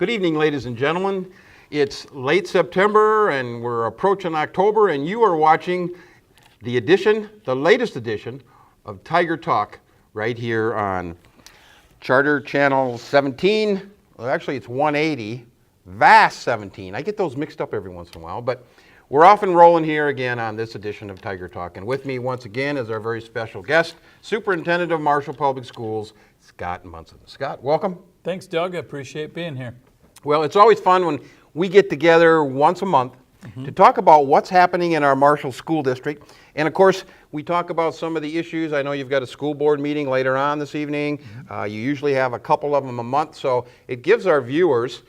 Good evening, ladies and gentlemen. It's late September and we're approaching October, and you are watching the latest edition of Tiger Talk right here on Charter Channel 17. Well, actually, it's 180, VAS 17. I get those mixed up every once in a while, but we're off and rolling here again on this edition of Tiger Talk. And with me once again is our very special guest, Superintendent of Marshall Public Schools, Scott Munson. Scott, welcome. Thanks, Doug. I appreciate being here. Well, it's always fun when we get together once a month to talk about what's happening in our Marshall School District. And of course, we talk about some of the issues. I know you've got a school board meeting later on this evening. You usually have a couple of them a month, so it gives our viewers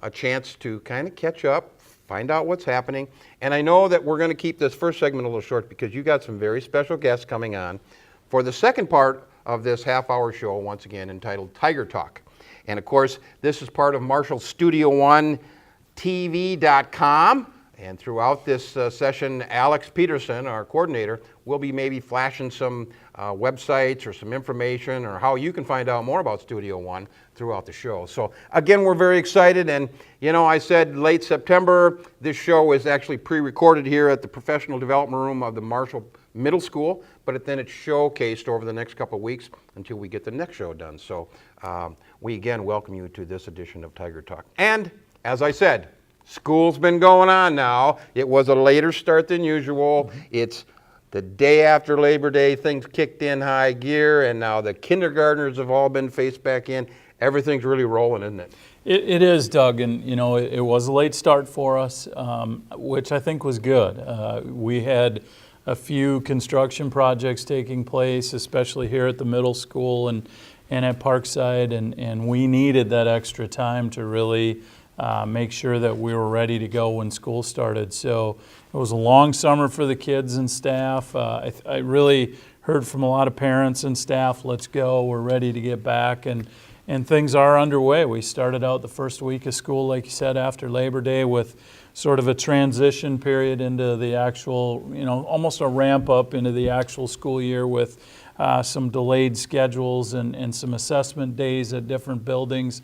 a chance to kind of catch up, find out what's happening. And I know that we're going to keep this first segment a little short because you got some very special guests coming on for the second part of this half-hour show, once again entitled Tiger Talk. And of course, this is part of Marshall Studio One TV.com. And throughout this session, Alex Peterson, our coordinator, will be maybe flashing some websites or some information or how you can find out more about Studio One throughout the show. So again, we're very excited. And you know, I said late September, this show is actually pre-recorded here at the Professional Development Room of the Marshall Middle School, but then it's showcased over the next couple of weeks until we get the next show done. So we again welcome you to this edition of Tiger Talk. And as I said, school's been going on now. It was a later start than usual. It's the day after Labor Day, things kicked in high gear, and now the kindergartners have all been faced back in. Everything's really rolling, isn't it? It is, Doug, and you know, it was a late start for us, which I think was good. We had a few construction projects taking place, especially here at the middle school and at Parkside, and we needed that extra time to really make sure that we were ready to go when school started. So it was a long summer for the kids and staff. I really heard from a lot of parents and staff, let's go, we're ready to get back, and things are underway. We started out the first week of school, like you said, after Labor Day with sort of a transition period into the actual, you know, almost a ramp up into the actual school year with some delayed schedules and some assessment days at different buildings.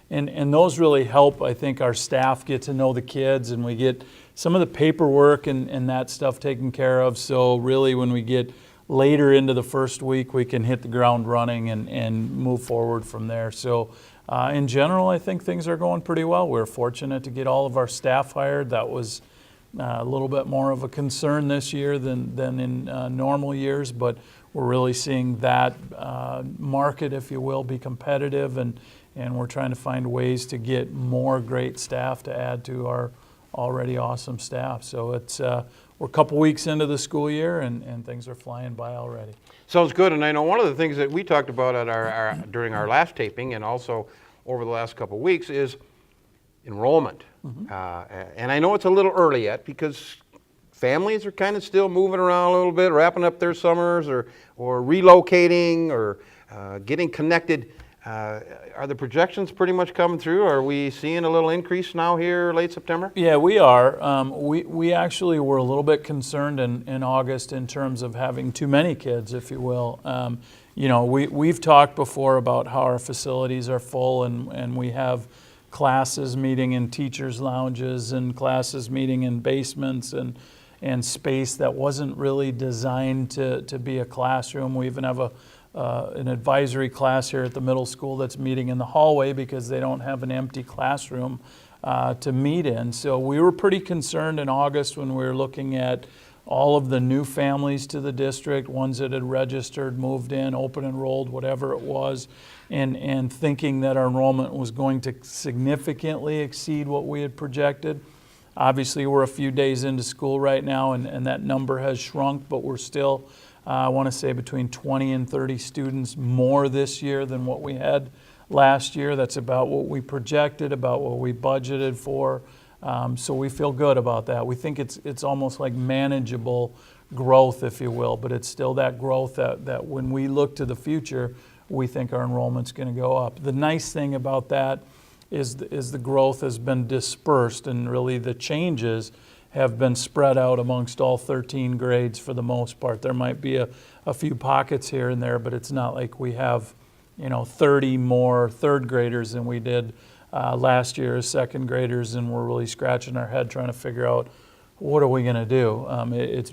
And those really help, I think, our staff get to know the kids, and we get some of the paperwork and that stuff taken care of. So really when we get later into the first week, we can hit the ground running and move forward from there. So in general, I think things are going pretty well. We're fortunate to get all of our staff hired. That was a little bit more of a concern this year than in normal years, but we're really seeing that market, if you will, be competitive, and we're trying to find ways to get more great staff to add to our already awesome staff. So it's we're a couple weeks into the school year, and things are flying by already. Sounds good. And I know one of the things that we talked about at during our last taping and also over the last couple of weeks is enrollment. And I know it's a little early yet because families are kind of still moving around a little bit, wrapping up their summers or relocating or getting connected. Are the projections pretty much coming through? Are we seeing a little increase now here late September? Yeah, we are. We actually were a little bit concerned in August in terms of having too many kids, if you will. You know, we've talked before about how our facilities are full, and we have classes meeting in teachers' lounges and classes meeting in basements and space that wasn't really designed to be a classroom. We even have an advisory class here at the middle school that's meeting in the hallway because they don't have an empty classroom to meet in. So we were pretty concerned in August when we were looking at all of the new families to the district, ones that had registered, moved in, open enrolled, whatever it was, and thinking that our enrollment was going to significantly exceed what we had projected. Obviously, we're a few days into school right now, and that number has shrunk, but we're still, I want to say, between 20 and 30 students more this year than what we had last year. That's about what we projected, about what we budgeted for. So we feel good about that. We think it's almost like manageable growth, if you will, but it's still that growth that when we look to the future, we think our enrollment's going to go up. The nice thing about that is the growth has been dispersed, and really the changes have been spread out amongst all 13 grades for the most part. There might be a few pockets here and there, but it's not like we have 30 more third graders than we did last year as second graders, and we're really scratching our head trying to figure out what are we going to do.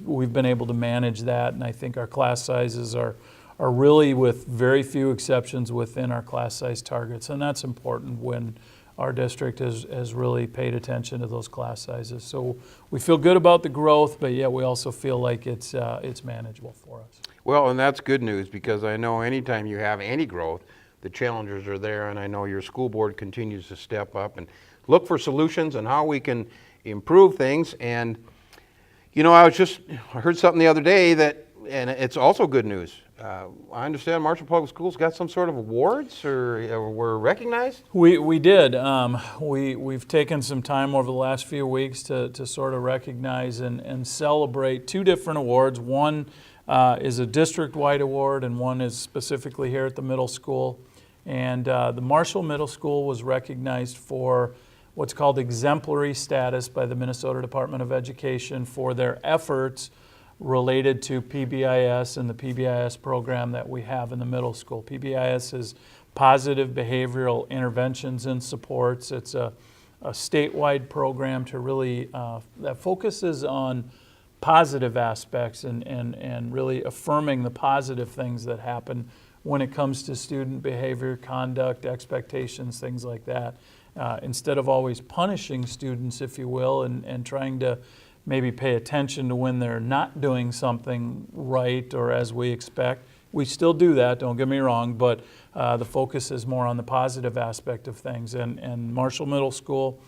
We've been able to manage that, and I think our class sizes are really, with very few exceptions, within our class size targets, and that's important when our district has really paid attention to those class sizes. So we feel good about the growth, but yet we also feel like it's manageable for us. Well, and that's good news, because I know anytime you have any growth, the challenges are there, and I know your school board continues to step up and look for solutions and how we can improve things. And you know, I heard something the other day and it's also good news. I understand Marshall Public Schools got some sort of awards, or were recognized? We did. We've taken some time over the last few weeks to sort of recognize and celebrate two different awards. One is a district-wide award, and one is specifically here at the middle school. And the Marshall Middle School was recognized for what's called exemplary status by the Minnesota Department of Education for their efforts related to PBIS and the PBIS program that we have in the middle school. PBIS is Positive Behavioral Interventions and Supports. It's a statewide program to really that focuses on positive aspects and really affirming the positive things that happen when it comes to student behavior, conduct, expectations, things like that. Instead of always punishing students, if you will, and trying to maybe pay attention to when they're not doing something right or as we expect. We still do that, don't get me wrong, but the focus is more on the positive aspect of things. And Marshall Middle School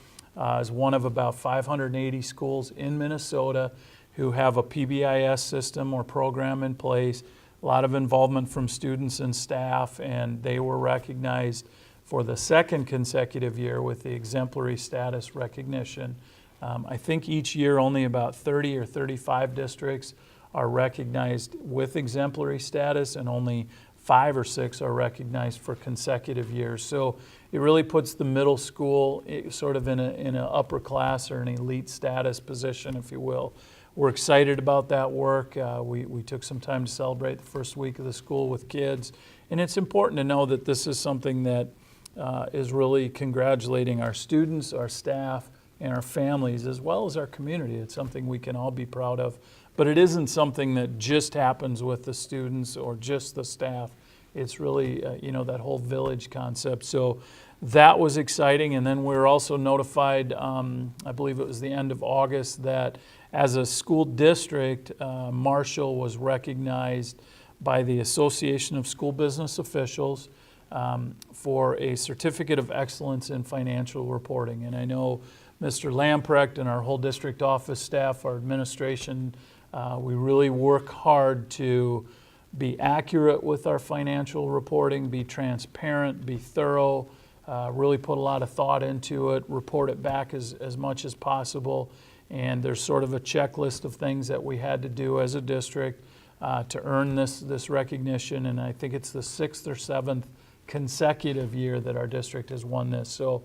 is one of about 580 schools in Minnesota who have a PBIS system or program in place, a lot of involvement from students and staff, and they were recognized for the second consecutive year with the exemplary status recognition. I think each year only about 30 or 35 districts are recognized with exemplary status, and only 5 or 6 are recognized for consecutive years. So it really puts the middle school sort of in an upper class or an elite status position, if you will. We're excited about that work. We took some time to celebrate the first week of the school with kids, and it's important to know that this is something that is really congratulating our students, our staff, and our families, as well as our community. It's something we can all be proud of, but it isn't something that just happens with the students or just the staff. It's really, that whole village concept. So that was exciting. And then we were also notified, I believe it was the end of August, that as a school district, Marshall was recognized by the Association of School Business Officials for a Certificate of Excellence in Financial Reporting. And I know Mr. Lamprecht and our whole district office staff, our administration, we really work hard to be accurate with our financial reporting, be transparent, be thorough, really put a lot of thought into it, report it back as much as possible. And there's sort of a checklist of things that we had to do as a district to earn this recognition. And I think it's the 6th or 7th consecutive year that our district has won this. So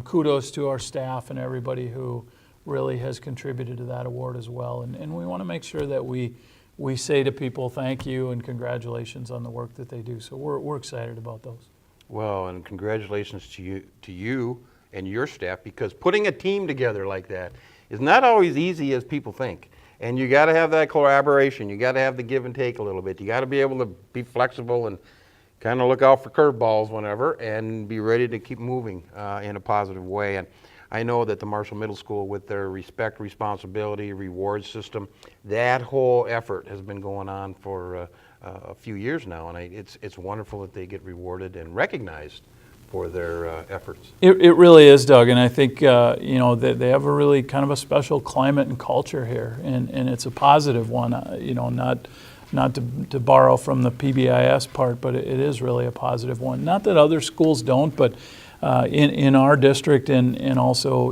kudos to our staff and everybody who really has contributed to that award as well. And we want to make sure that we say to people thank you and congratulations on the work that they do. So we're excited about those. Well, and congratulations to you and your staff, because putting a team together like that is not always easy as people think. And you got to have that collaboration. You got to have the give and take a little bit. You got to be able to be flexible and kind of look out for curveballs whenever, and be ready to keep moving in a positive way. And I know that the Marshall Middle School, with their respect, responsibility, reward system, that whole effort has been going on for a few years now, and it's wonderful that they get rewarded and recognized for their efforts. It really is, Doug, and I think that they have a really kind of a special climate and culture here, and it's a positive one. Not to borrow from the PBIS part, but it is really a positive one. Not that other schools don't, but in our district and also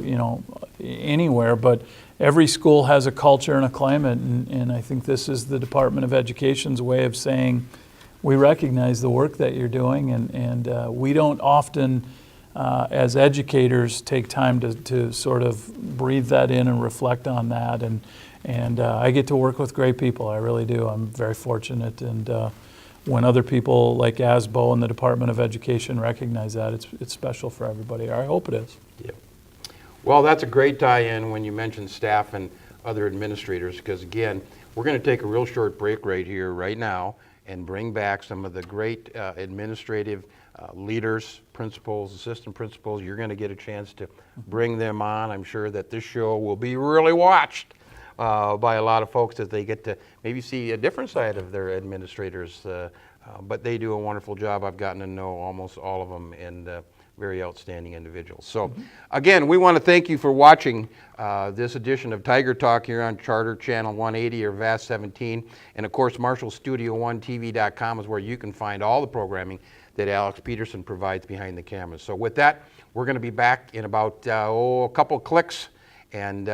anywhere, but every school has a culture and a climate, and I think this is the Department of Education's way of saying we recognize the work that you're doing, and we don't often as educators take time to sort of breathe that in and reflect on that, and I get to work with great people. I really do. I'm very fortunate, and when other people like ASBO and the Department of Education recognize that, it's special for everybody. I hope it is. Yep. Well, that's a great tie-in when you mention staff and other administrators, because again, we're going to take a real short break right here, right now, and bring back some of the great administrative leaders, principals, assistant principals. You're going to get a chance to bring them on. I'm sure that this show will be really watched by a lot of folks as they get to maybe see a different side of their administrators. But they do a wonderful job. I've gotten to know almost all of them, and very outstanding individuals. So again, we want to thank you for watching this edition of Tiger Talk here on Charter Channel 180 or VAS 17. And of course, MarshallStudio1TV.com is where you can find all the programming that Alex Peterson provides behind the cameras. So with that, we're going to be back in about a couple clicks. And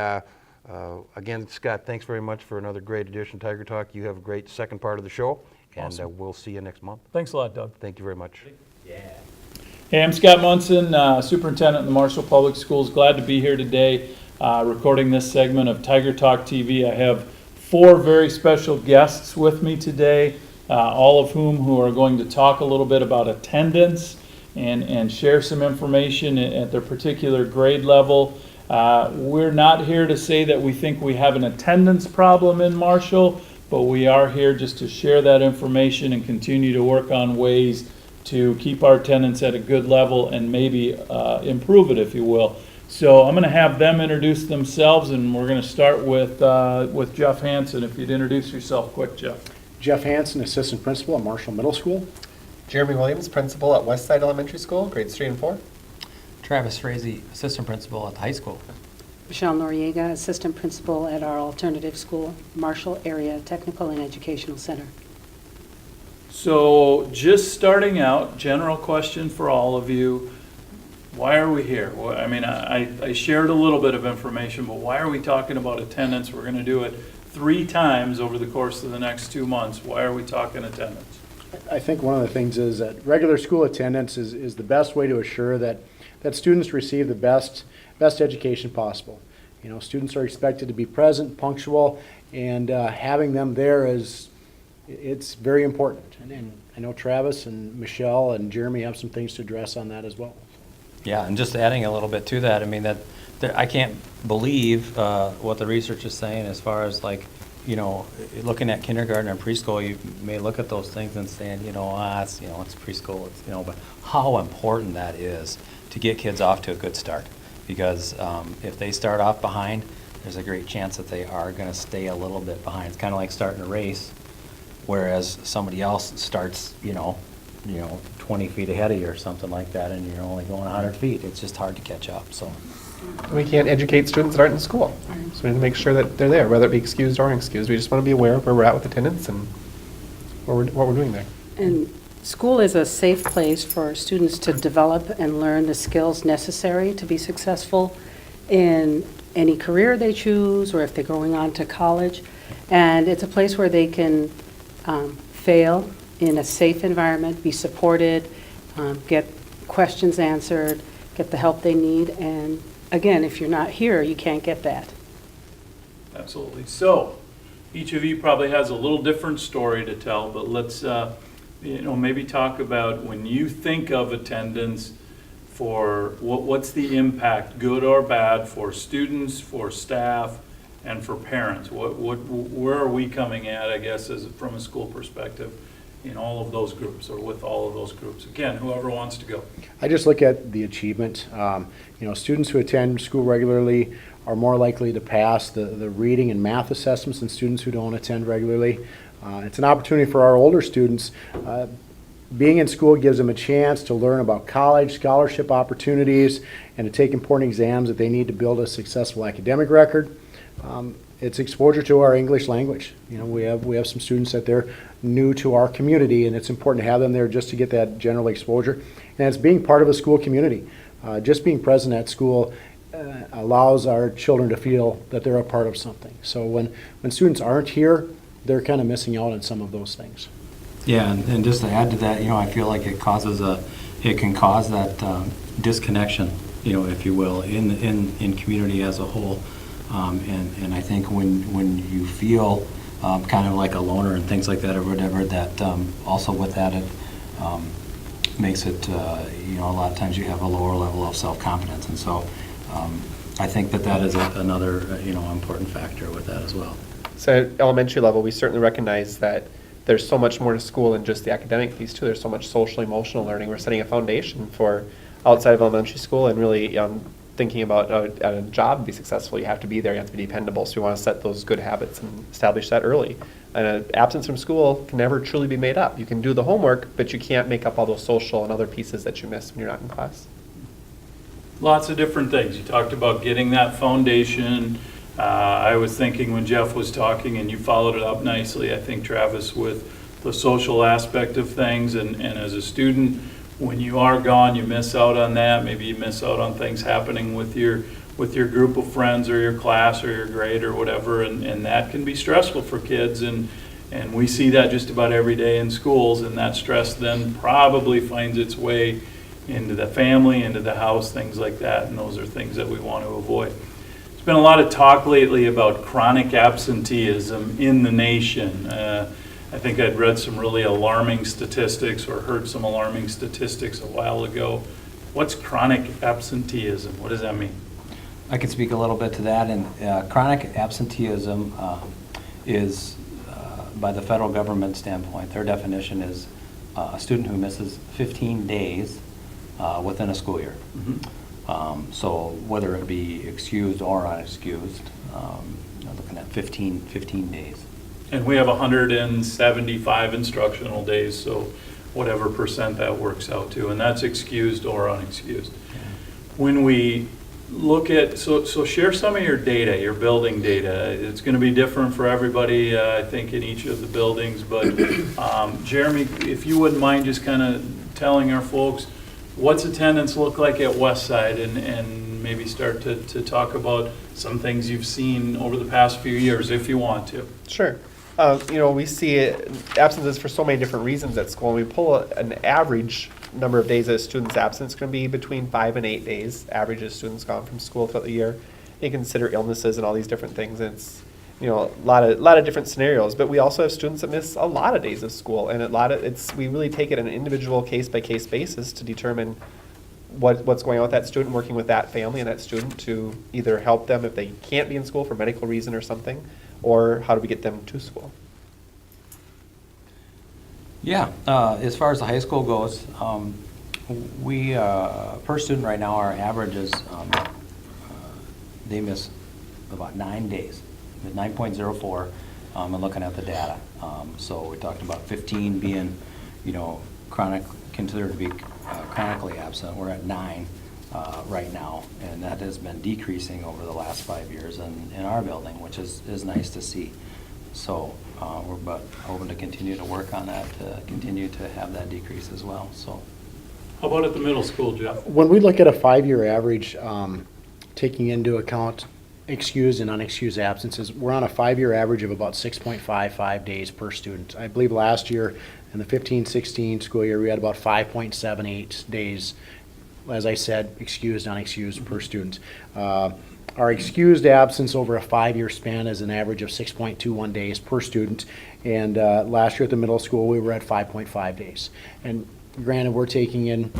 again, Scott, thanks very much for another great edition of Tiger Talk. You have a great second part of the show, and Awesome. We'll see you next month. Thanks a lot, Doug. Thank you very much. Hey, I'm Scott Munson, Superintendent in the Marshall Public Schools. Glad to be here today recording this segment of Tiger Talk TV. I have 4 very special guests with me today, all of who are going to talk a little bit about attendance and share some information at their particular grade level. We're not here to say that we think we have an attendance problem in Marshall, but we are here just to share that information and continue to work on ways to keep our attendance at a good level and maybe improve it, if you will. So I'm going to have them introduce themselves, and we're going to start with Jeff Hansen. If you'd introduce yourself quick, Jeff. Jeff Hansen, Assistant Principal at Marshall Middle School. Jeremy Williams, Principal at Westside Elementary School, grades 3 and 4. Travis Frazee, Assistant Principal at the high school. Michelle Noriega, Assistant Principal at our alternative school, Marshall Area Technical and Educational Center. So just starting out, general question for all of you. Why are we here? Well, I mean, I shared a little bit of information, but why are we talking about attendance? We're going to do it 3 times over the course of the next 2 months. Why are we talking attendance? I think one of the things is that regular school attendance is the best way to assure that students receive the best education possible. You know, students are expected to be present, punctual, and having them there it's very important. And I know Travis and Michelle and Jeremy have some things to address on that as well. Yeah, and just adding a little bit to that, I mean, I can't believe what the research is saying as far as, like, you know, looking at kindergarten and preschool. You may look at those things and saying, it's preschool, but how important that is to get kids off to a good start. Because if they start off behind, there's a great chance that they are going to stay a little bit behind. It's kind of like starting a race, whereas somebody else starts, 20 feet ahead of you or something like that, and you're only going 100 feet. It's just hard to catch up. So We can't educate students that aren't in school. So we need to make sure that they're there, whether it be excused or unexcused. We just want to be aware of where we're at with attendance and what we're doing there. And school is a safe place for students to develop and learn the skills necessary to be successful in any career they choose or if they're going on to college. And it's a place where they can fail in a safe environment, be supported, get questions answered, get the help they need. And again, if you're not here, you can't get that. Absolutely. So each of you probably has a little different story to tell, but let's maybe talk about when you think of attendance, for what's the impact, good or bad, for students, for staff, and for parents. Where are we coming at, I guess, from a school perspective in all of those groups or with all of those groups? Again, whoever wants to go. I just look at the achievement. Students who attend school regularly are more likely to pass the reading and math assessments than students who don't attend regularly. It's an opportunity for our older students. Being in school gives them a chance to learn about college, scholarship opportunities, and to take important exams that they need to build a successful academic record. It's exposure to our English language. We have some students that they're new to our community, and it's important to have them there just to get that general exposure. And it's being part of a school community. Just being present at school allows our children to feel that they're a part of something. So when students aren't here, they're kind of missing out on some of those things. yeah, and just to add to that, I feel like it can cause that disconnection, if you will, in community as a whole. And I think when you feel kind of like a loner and things like that or whatever, that also with that, it makes it, a lot of times you have a lower level of self-confidence. And so I think that is another, important factor with that as well. So at elementary level, we certainly recognize that there's so much more to school than just the academic piece too. There's so much social emotional learning. We're setting a foundation for outside of elementary school, and really thinking about a job to be successful, you have to be there, you have to be dependable. So we want to set those good habits and establish that early. And an absence from school can never truly be made up. You can do the homework, but you can't make up all those social and other pieces that you miss when you're not in class. Lots of different things. You talked about getting that foundation. I was thinking when Jeff was talking, and you followed it up nicely, I think, Travis, with the social aspect of things. And as a student, when you are gone, you miss out on that. Maybe you miss out on things happening with your group of friends or your class or your grade or whatever. And that can be stressful for kids. And we see that just about every day in schools. And that stress then probably finds its way into the family, into the house, things like that. And those are things that we want to avoid. There's been a lot of talk lately about chronic absenteeism in the nation. I think I'd read some really alarming statistics or heard some alarming statistics a while ago. What's chronic absenteeism? What does that mean? I can speak a little bit to that. And chronic absenteeism is, by the federal government standpoint, their definition is a student who misses 15 days within a school year. Mm-hmm. So whether it be excused or unexcused, you're looking at 15 days. And we have 175 instructional days, so whatever percent that works out to, and that's excused or unexcused. When we look at, so share some of your data, your building data. It's going to be different for everybody, I think, in each of the buildings, but Jeremy, if you wouldn't mind just kind of telling our folks, what's attendance look like at Westside, and maybe start to talk about some things you've seen over the past few years, if you want to. Sure. We see absences for so many different reasons at school. And we pull an average number of days that a student's absent. It's going to be between 5 and 8 days. Average of students gone from school throughout the year. You consider illnesses and all these different things. And it's a lot of different scenarios. But we also have students that miss a lot of days of school, and we really take it on an individual case by case basis to determine what's going on with that student, working with that family and that student to either help them if they can't be in school for medical reason or something, or how do we get them to school? Yeah, as far as the high school goes, we, per student right now, our average is, they miss about 9 days, 9.04, and looking at the data. So we talked about 15 being, considered to be chronically absent. We're at 9 right now, and that has been decreasing over the last 5 years in our building, which is nice to see. So we're hoping to continue to work on that, to continue to have that decrease as well. So, How about at the middle school, Jeff? When we look at a 5-year average, taking into account excused and unexcused absences, we're on a 5-year average of about 6.55 days per student. I believe last year in the 15-16 school year, we had about 5.78 days, as I said, excused, unexcused per student. Our excused absence over a 5-year span is an average of 6.21 days per student. And last year at the middle school, we were at 5.5 days. And granted, we're taking in,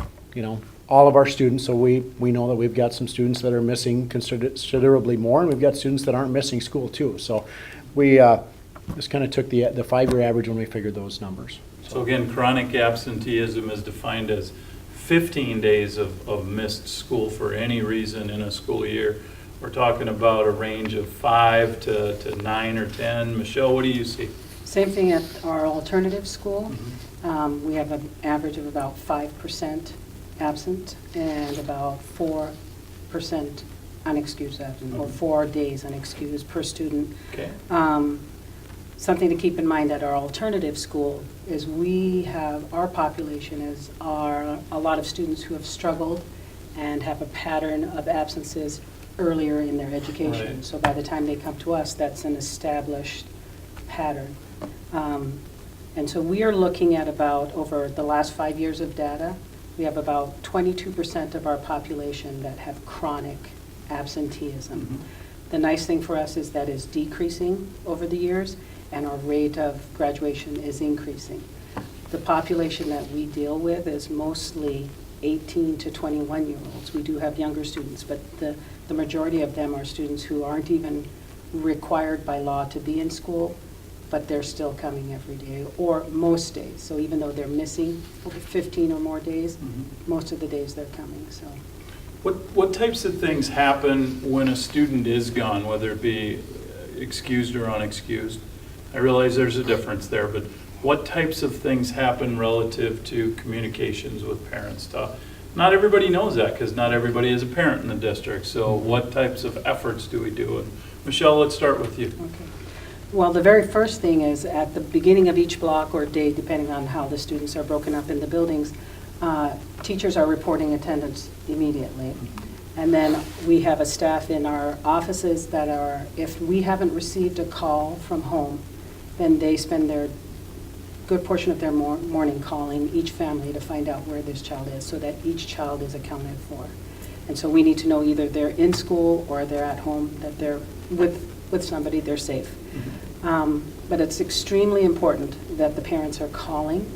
all of our students, so we know that we've got some students that are missing considerably more, and we've got students that aren't missing school too. So we just kind of took the 5-year average when we figured those numbers. So again, chronic absenteeism is defined as 15 days of missed school for any reason in a school year. We're talking about a range of 5 to 9 or 10. Michelle, what do you see? Same thing at our alternative school. We have an average of about 5% absent and about 4% unexcused absent, or 4 days unexcused per student. Okay. Something to keep in mind at our alternative school is our population are a lot of students who have struggled and have a pattern of absences earlier in their education. Right. So by the time they come to us, that's an established pattern. And so we are looking at about, over the last 5 years of data, we have about 22% of our population that have chronic absenteeism. Mm-hmm. The nice thing for us is that is decreasing over the years, and our rate of graduation is increasing. The population that we deal with is mostly 18 to 21-year-olds. We do have younger students, but the majority of them are students who aren't even required by law to be in school, but they're still coming every day, or most days. So even though they're missing 15 or more days, most of the days they're coming, so. What types of things happen when a student is gone, whether it be excused or unexcused? I realize there's a difference there, but what types of things happen relative to communications with parents? Not everybody knows that because not everybody is a parent in the district. So what types of efforts do we do? And Michelle, let's start with you. Okay. Well, the very first thing is at the beginning of each block or day, depending on how the students are broken up in the buildings, teachers are reporting attendance immediately. And then we have a staff in our offices that are, if we haven't received a call from home, then they spend their good portion of their morning calling each family to find out where this child is so that each child is accounted for. And so we need to know either they're in school or they're at home, that they're with somebody, they're safe. But it's extremely important that the parents are calling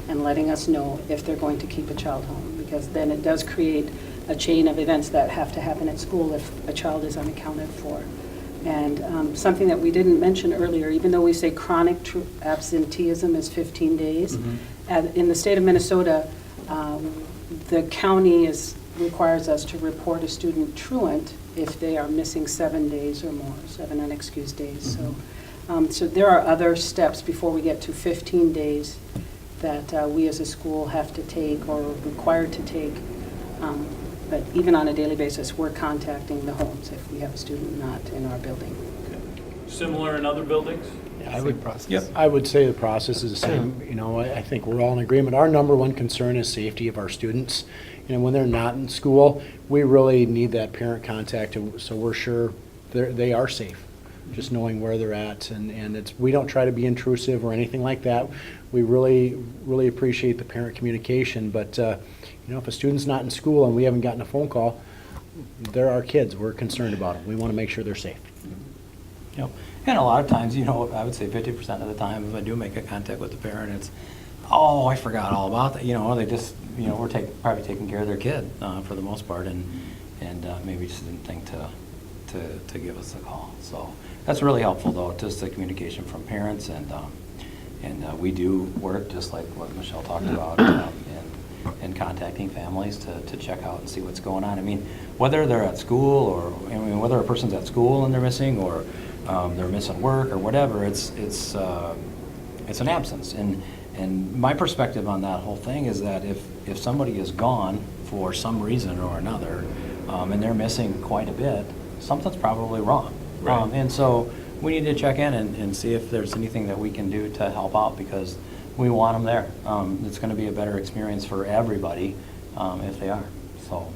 and letting us know if they're going to keep a child home, because then it does create a chain of events that have to happen at school if a child is unaccounted for. And something that we didn't mention earlier, even though we say chronic absenteeism is 15 days, in the state of Minnesota, the county requires us to report a student truant if they are missing 7 days or more, 7 unexcused days. So there are other steps before we get to 15 days that we as a school have to take or are required to take. But even on a daily basis, we're contacting the homes if we have a student not in our building. Similar in other buildings? I would, process. I would say the process is the same. You know, I think we're all in agreement. Our number one concern is safety of our students. You know, when they're not in school, we really need that parent contact, so we're sure they are safe. Just knowing where they're at, and we don't try to be intrusive or anything like that. We really appreciate the parent communication, but you know, if a student's not in school and we haven't gotten a phone call, they're our kids. We're concerned about them. We want to make sure they're safe. Yep. And a lot of times, you know, I would say 50% of the time, if I do make a contact with the parent, it's, oh, I forgot all about that. You know, they just, you know, we're probably taking care of their kid for the most part, and maybe just didn't think to give us a call. So that's really helpful, though, just the communication from parents, and we do work just like what Michelle talked about, and contacting families to check out and see what's going on. I mean, whether they're at school or whether a person's at school and they're missing, or they're missing work or whatever, it's an absence. And my perspective on that whole thing is that if somebody is gone for some reason or another, and they're missing quite a bit, something's probably wrong. Right. And so we need to check in and see if there's anything that we can do to help out, because we want them there. It's going to be a better experience for everybody if they are. So.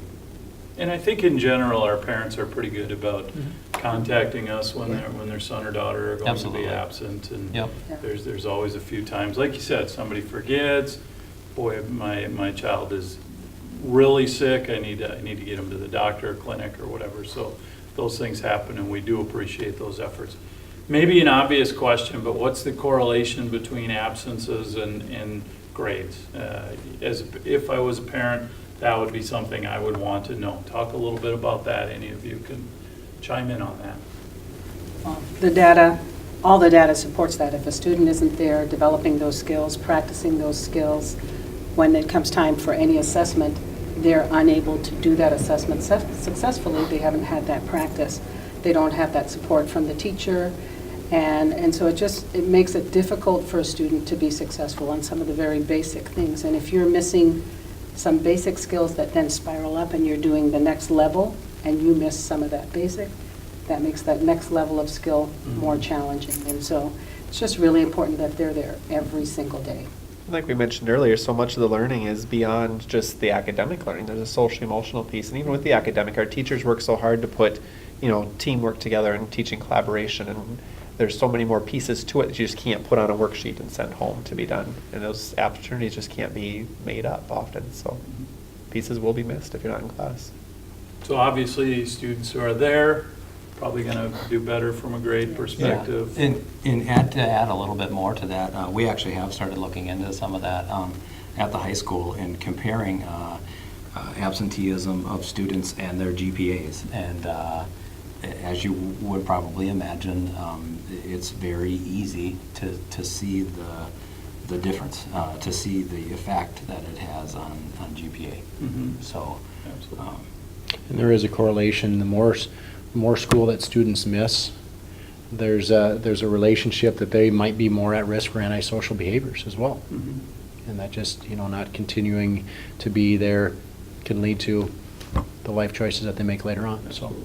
And I think in general, our parents are pretty good about contacting us when their son or daughter are going Absolutely. to be absent. And Yep. there's always a few times, like you said, somebody forgets, boy, my child is really sick, I need to get him to the doctor or clinic or whatever. So those things happen, and we do appreciate those efforts. Maybe an obvious question, but what's the correlation between absences and grades? If I was a parent, that would be something I would want to know. Talk a little bit about that. Any of you can chime in on that. All the data supports that. If a student isn't there developing those skills, practicing those skills, when it comes time for any assessment, they're unable to do that assessment successfully. They haven't had that practice. They don't have that support from the teacher. And so it makes it difficult for a student to be successful on some of the very basic things. And if you're missing some basic skills that then spiral up and you're doing the next level and you miss some of that basic, that makes that next level of skill more challenging. And so it's just really important that they're there every single day. Like we mentioned earlier, so much of the learning is beyond just the academic learning. There's a social emotional piece, and even with the academic, our teachers work so hard to put, you know, teamwork together and teaching collaboration, and there's so many more pieces to it that you just can't put on a worksheet and send home to be done. And those opportunities just can't be made up often, so pieces will be missed if you're not in class. So obviously, students who are there probably going to do better from a grade perspective. And to add a little bit more to that, we actually have started looking into some of that at the high school and comparing absenteeism of students and their GPAs. And as you would probably imagine, it's very easy to see the difference, to see the effect that it has on GPA. So, Absolutely. And there is a correlation, the more school that students miss, there's a relationship that they might be more at risk for antisocial behaviors as well. And that just, not continuing to be there can lead to the life choices that they make later on, so.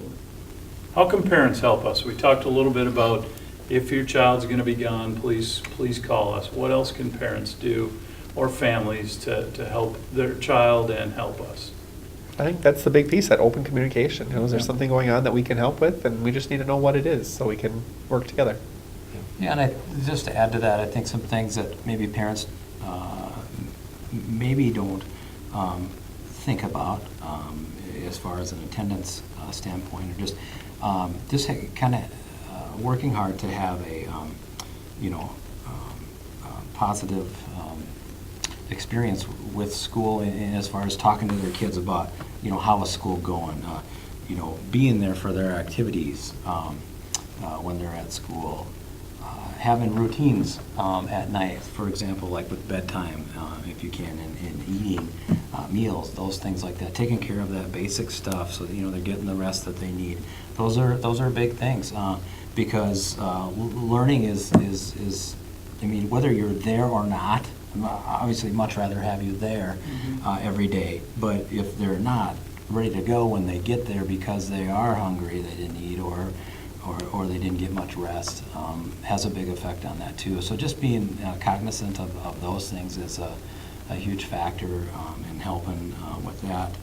How can parents help us? We talked a little bit about if your child's going to be gone, please call us. What else can parents do, or families, to help their child and help us? I think that's the big piece, that open communication. Is there something going on that we can help with, and we just need to know what it is so we can work together. yeah, and just to add to that, I think some things that maybe parents maybe don't think about as far as an attendance standpoint, or just kind of working hard to have a positive experience with school, and as far as talking to their kids about how is school going, being there for their activities when they're at school, having routines at night, for example, like with bedtime, if you can, and eating meals, those things like that, taking care of that basic stuff so that they're getting the rest that they need. Those are big things because learning is whether you're there or not. Obviously, much rather have you there every day. But if they're not ready to go when they get there because they are hungry, they didn't eat, or they didn't get much rest, has a big effect on that too. So just being cognizant of those things is a huge factor in helping with that.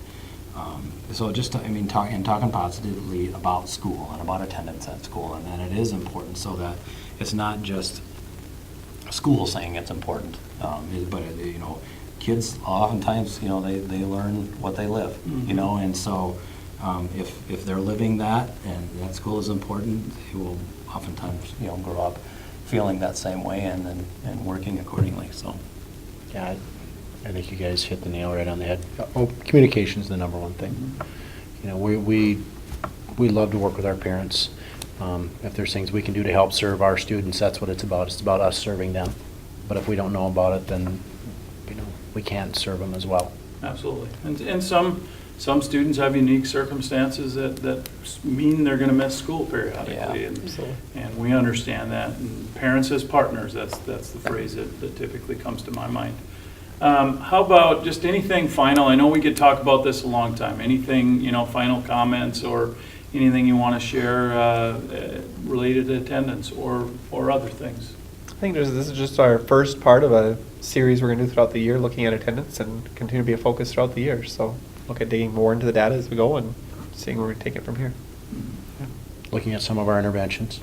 So just talking positively about school and about attendance at school, and that it is important, so that it's not just school saying it's important, but kids oftentimes they learn what they live, and so if they're living that and that school is important, they will oftentimes grow up feeling that same way and working accordingly. So Yeah, I think you guys hit the nail right on the head. Communication is the number one thing. We love to work with our parents. If there's things we can do to help serve our students, that's what it's about. It's about us serving them. But if we don't know about it, then we can't serve them as well. Absolutely. And some students have unique circumstances that mean they're going to miss school periodically. Yeah, and we understand that. And parents as partners, that's the phrase that typically comes to my mind. How about just anything final? I know we could talk about this a long time. Anything, final comments or anything you want to share related to attendance or other things? I think this is just our first part of a series we're going to do throughout the year, looking at attendance, and continue to be a focus throughout the year. So look at digging more into the data as we go and seeing where we take it from here. Looking at some of our interventions.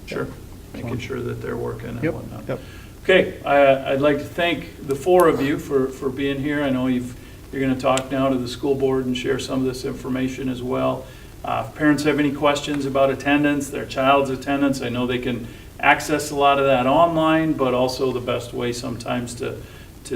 Sure. Making sure that they're working and Yep. whatnot. Yep. Okay, I'd like to thank the four of you for being here. I know you're going to talk now to the school board and share some of this information as well. If parents have any questions about attendance, their child's attendance, I know they can access a lot of that online, but also the best way sometimes to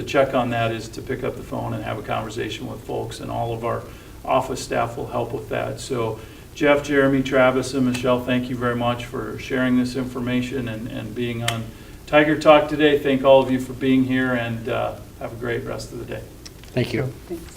check on that is to pick up the phone and have a conversation with folks, and all of our office staff will help with that. So Jeff, Jeremy, Travis, and Michelle, thank you very much for sharing this information and being on Tiger Talk today. Thank all of you for being here, and have a great rest of the day. Thank you. Thanks.